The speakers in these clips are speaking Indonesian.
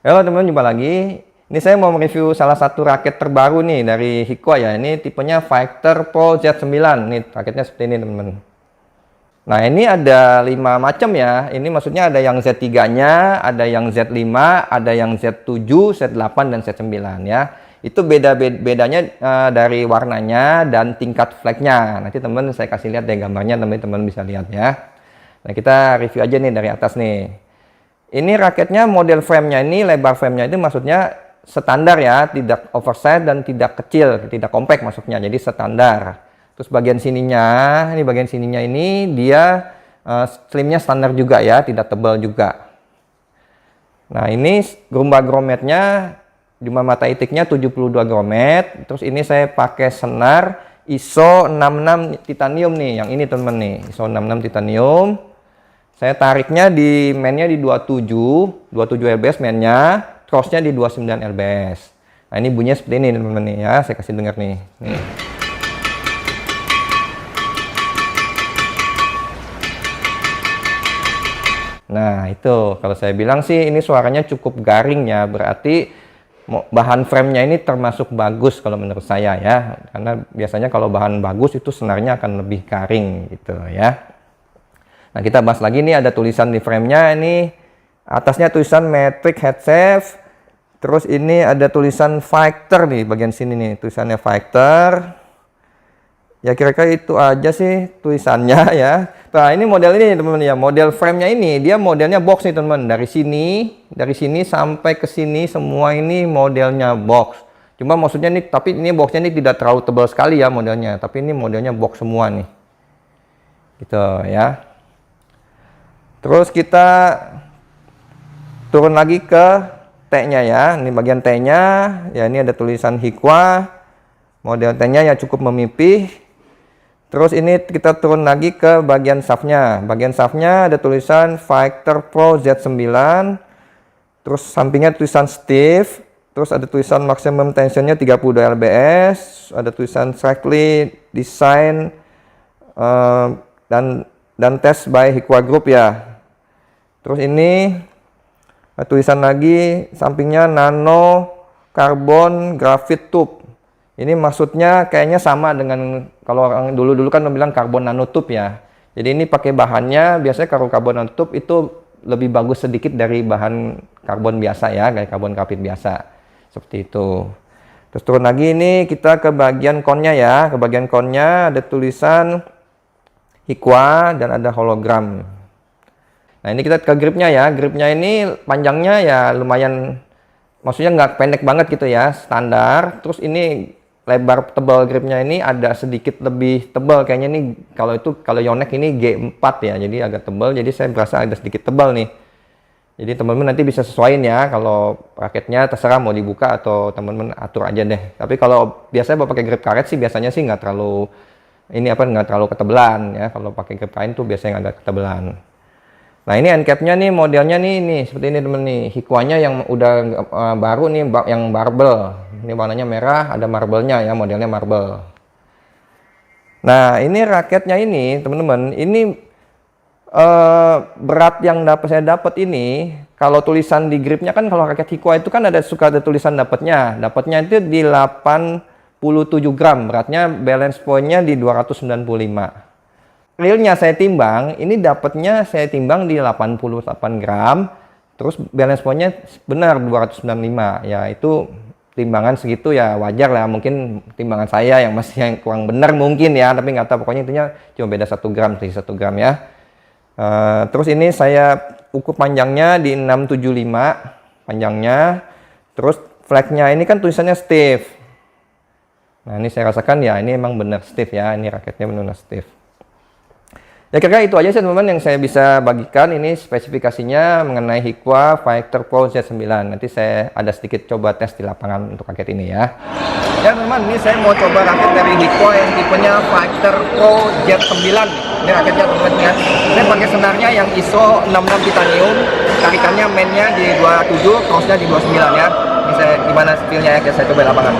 Halo teman-teman, jumpa lagi. Ini saya mau mereview salah satu raket terbaru nih dari Hikwa ya. Ini tipenya Fighter Pro Z9. Nih raketnya seperti ini teman-teman. Nah ini ada 5 macam ya. Ini maksudnya ada yang Z3-nya, ada yang Z5, ada yang Z7, Z8, dan Z9 ya. Itu bedanya dari warnanya dan tingkat flagnya. Nanti teman-teman saya kasih lihat deh gambarnya, teman-teman bisa lihat ya. Nah kita review aja nih dari atas nih. Ini raketnya model frame-nya ini, lebar frame-nya itu maksudnya standar ya, tidak oversize dan tidak kecil, tidak compact maksudnya, jadi standar. Terus bagian sininya, ini dia slimnya standar juga ya, tidak tebal juga. Nah ini gromba grometnya, jumlah mata itiknya 72 gromet. Terus ini saya pakai senar ISO 66 titanium nih, yang ini teman-teman nih, ISO 66 titanium. Saya tariknya di mainnya di 27 lbs mainnya, crossnya di 29 lbs. Nah ini bunyinya seperti ini teman-teman nih ya, saya kasih dengar nih. Nah itu kalau saya bilang sih ini suaranya cukup garing ya, berarti bahan frame-nya ini termasuk bagus kalau menurut saya ya. Karena biasanya kalau bahan bagus itu senarnya akan lebih garing gitu ya. Nah kita bahas lagi nih, ada tulisan di frame-nya ini, atasnya tulisan Metric Head Safe, terus ini ada tulisan Fighter nih bagian sini nih, tulisannya Fighter. Ya kira-kira itu aja sih tulisannya ya. Nah ini model ini teman-teman ya, model frame-nya ini dia modelnya box nih teman-teman, dari sini sampai ke sini semua ini modelnya box. Cuma maksudnya nih, tapi ini boxnya ini tidak terlalu tebal sekali ya modelnya, tapi ini modelnya box semua nih, gitu ya. Terus kita turun lagi ke T-nya ya. Ini bagian T-nya. Ya ini ada tulisan Hikwa. Model T-nya ya cukup memipih. Terus ini kita turun lagi ke bagian shaft-nya. Bagian shaft-nya ada tulisan Fighter Pro Z9. Terus sampingnya tulisan stiff. Terus ada tulisan maximum tensionnya 32 lbs. Ada tulisan strictly design dan test by Hikwa Group ya. Terus ini tulisan lagi sampingnya nano carbon graphite tube. Ini maksudnya kayaknya sama dengan kalau orang dulu kan bilang karbon nanotube ya. Jadi ini pakai bahannya biasanya kalau karbon nanotube itu lebih bagus sedikit dari bahan karbon biasa ya, kayak karbon graphite biasa. Seperti itu. Terus turun lagi ini kita ke bagian konnya ya. Ke bagian konnya ada tulisan Hikwa dan ada hologram. Nah ini kita ke gripnya ya. Gripnya ini panjangnya ya lumayan, maksudnya nggak pendek banget gitu ya, standar. Terus ini lebar tebal gripnya ini ada sedikit lebih tebal kayaknya nih. Kalau Yonex ini G4 ya, jadi agak tebal. Jadi saya berasa ada sedikit tebal nih. Jadi teman-teman nanti bisa sesuaiin ya. Kalau raketnya terserah mau dibuka atau teman-teman atur aja deh. Tapi kalau biasanya pakai grip karet sih biasanya sih nggak terlalu nggak terlalu ketebelan ya. Kalau pakai grip kain tuh biasanya nggak ada ketebelan. Nah ini end cap-nya nih modelnya nih seperti ini temen nih. Hikwanya yang udah baru nih, yang marble. Ini warnanya merah, ada marble-nya ya, modelnya marble. Nah ini raketnya ini teman-teman, ini berat yang saya dapat ini, kalau tulisan di gripnya kan kalau raket Hikwa itu kan suka ada tulisan dapatnya itu di 87 gram, beratnya balance point-nya di 295. Realnya saya timbang, ini dapatnya saya timbang di 88 gram, terus balance point-nya benar 295. Ya itu timbangan segitu ya wajar lah, mungkin timbangan saya yang masih kurang benar mungkin ya, tapi nggak tahu, pokoknya intinya cuma beda 1 gram, 1 gram ya. Terus ini saya ukur panjangnya di 675 panjangnya, terus flagnya ini kan tulisannya stiff. Nah ini saya rasakan ya, ini emang benar stiff ya, ini raketnya benar stiff. Ya kira-kira itu aja sih teman-teman yang saya bisa bagikan, ini spesifikasinya mengenai Hikwa Fighter Pro Z9. Nanti saya ada sedikit coba tes di lapangan untuk raket ini ya. Ya teman-teman, ini saya mau coba raket dari Hikwa yang tipenya Fighter Pro Z9. Ini raketnya teman-teman ya. Saya pakai senarnya yang ISO 66 titanium, tarikannya mainnya di 27, crossnya di 29 ya. Ini saya gimana feel-nya ya, saya coba di lapangan.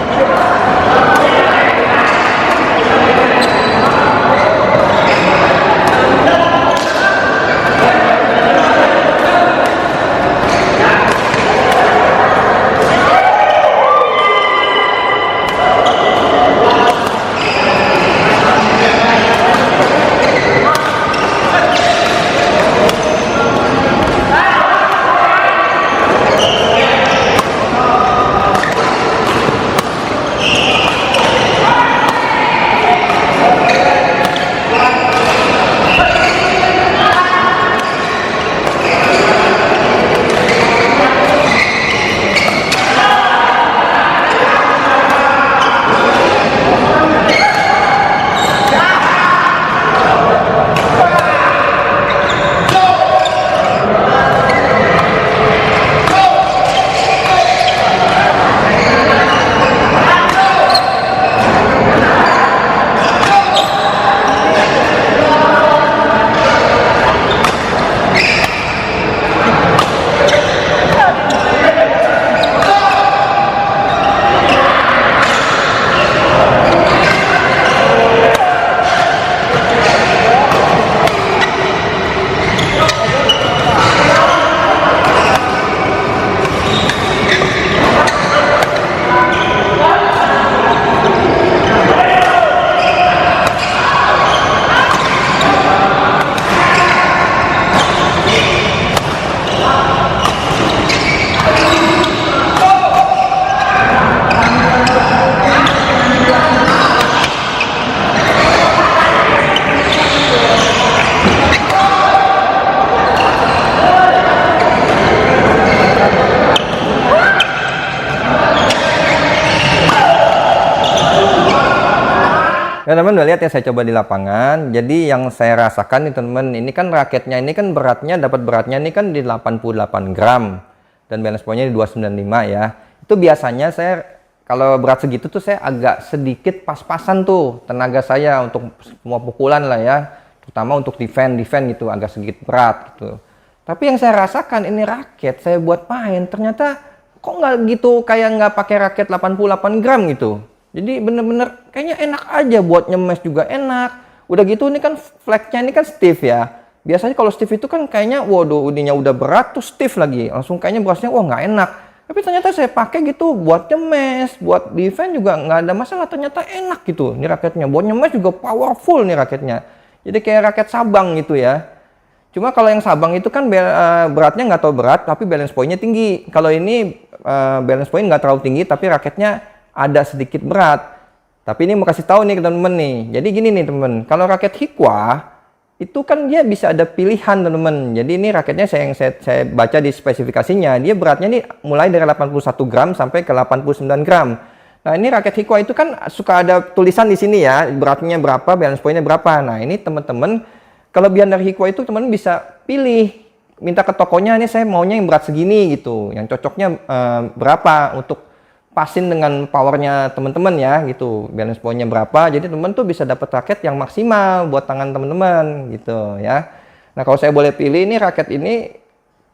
Ya teman udah lihat ya, saya coba di lapangan. Jadi yang saya rasakan nih teman, ini kan raketnya ini kan beratnya, dapat beratnya ini kan di 88 gram dan balance point-nya di 295 ya. Itu biasanya saya kalau berat segitu tuh saya agak sedikit pas-pasan tuh tenaga saya untuk semua pukulan lah ya, terutama untuk defend gitu agak sedikit berat gitu. Tapi yang saya rasakan ini raket saya buat main ternyata kok nggak gitu, kayak nggak pakai raket 88 gram gitu. Jadi bener-bener kayaknya enak aja buat nyemes juga enak. Udah gitu ini kan flagnya ini kan stiff ya. Biasanya kalau stiff itu kan kayaknya waduh ininya udah berat tuh stiff lagi. Langsung kayaknya berasnya wah nggak enak. Tapi ternyata saya pakai gitu buat nyemes, buat defense juga nggak ada masalah. Ternyata enak gitu nih raketnya. Buat nyemes juga powerful nih raketnya. Jadi kayak raket Sabang gitu ya. Cuma kalau yang Sabang itu kan beratnya nggak terlalu berat, tapi balance point-nya tinggi. Kalau ini balance point nggak terlalu tinggi, tapi raketnya ada sedikit berat. Tapi ini mau kasih tahu nih ke teman-teman nih. Jadi gini nih teman, kalau raket Hikwa itu kan dia bisa ada pilihan teman-teman. Jadi ini raketnya saya baca di spesifikasinya, dia beratnya nih mulai dari 81 gram sampai ke 89 gram. Nah ini raket Hikwa itu kan suka ada tulisan di sini ya, beratnya berapa, balance point-nya berapa. Nah ini teman-teman, kelebihan dari Hikwa itu teman-teman bisa pilih, minta ke tokonya, ini saya maunya yang berat segini gitu, yang cocoknya berapa untuk pasin dengan powernya teman-teman ya gitu, balance point-nya berapa, jadi teman tuh bisa dapat raket yang maksimal buat tangan teman-teman gitu ya. Nah kalau saya boleh pilih ini raket ini,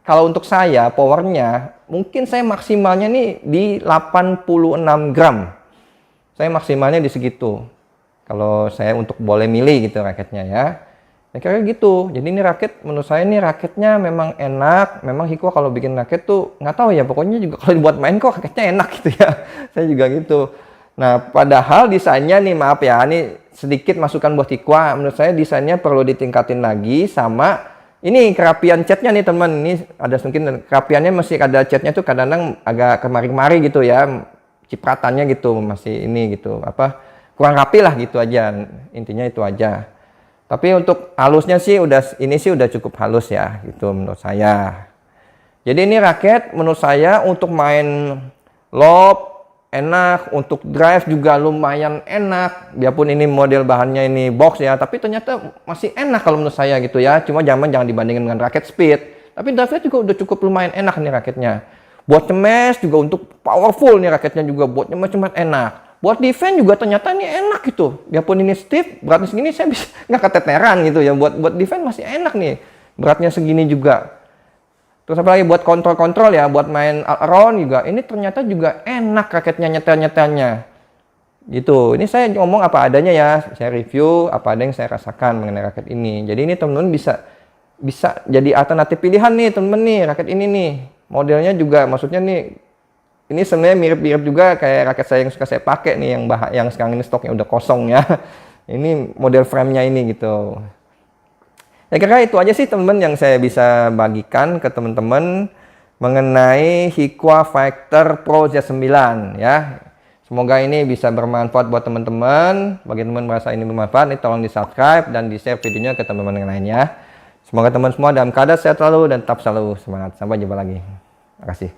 kalau untuk saya powernya mungkin saya maksimalnya nih di 86 gram, saya maksimalnya di segitu kalau saya untuk boleh milih gitu raketnya ya. Kayak gitu. Jadi ini raket menurut saya ini raketnya memang enak. Memang Hikwa kalau bikin raket tuh nggak tahu ya, pokoknya juga kalau dibuat main kok raketnya enak gitu ya. Saya juga gitu. Nah padahal desainnya nih, maaf ya, ini sedikit masukan buat Hikwa. Menurut saya desainnya perlu ditingkatin lagi, sama ini kerapian catnya nih teman. Ini ada mungkin kerapiannya masih ada catnya tuh kadang-kadang agak kemari-kemari gitu ya, cipratannya gitu masih ini gitu, apa kurang rapi lah gitu aja. Intinya itu aja. Tapi untuk halusnya sih ini sih udah cukup halus ya gitu menurut saya. Jadi ini raket menurut saya untuk main lob enak, untuk drive juga lumayan enak. Biarpun ini model bahannya ini box ya, tapi ternyata masih enak kalau menurut saya gitu ya. Cuma jangan dibandingin dengan raket speed. Tapi drive-nya juga udah cukup lumayan enak nih raketnya. Buat nyemes juga untuk powerful nih raketnya juga, buat nyemes cuma enak. Buat defense juga ternyata ini enak gitu. Biarpun ini stiff, beratnya segini saya bisa nggak keteteran gitu ya. Buat defense masih enak nih. Beratnya segini juga. Terus apalagi buat kontrol ya, buat main around juga. Ini ternyata juga enak raketnya, nyetel-nyetelnya. Gitu. Ini saya ngomong apa adanya ya. Saya review apa ada yang saya rasakan mengenai raket ini. Jadi ini teman-teman bisa jadi alternatif pilihan nih teman-teman nih, raket ini nih. Modelnya juga maksudnya nih, ini sebenarnya mirip-mirip juga kayak raket saya yang suka saya pakai nih, yang sekarang ini stoknya udah kosong ya. Ini model frame-nya ini gitu. Ya kira itu aja sih teman-teman yang saya bisa bagikan ke teman-teman mengenai Hikwa Fighter Pro Z9 ya. Semoga ini bisa bermanfaat buat teman-teman. Bagi teman merasa ini bermanfaat, ini tolong di-subscribe dan di-share videonya ke teman-teman yang lainnya. Semoga teman semua dalam keadaan sehat selalu dan tetap selalu semangat. Sampai jumpa lagi. Terima kasih.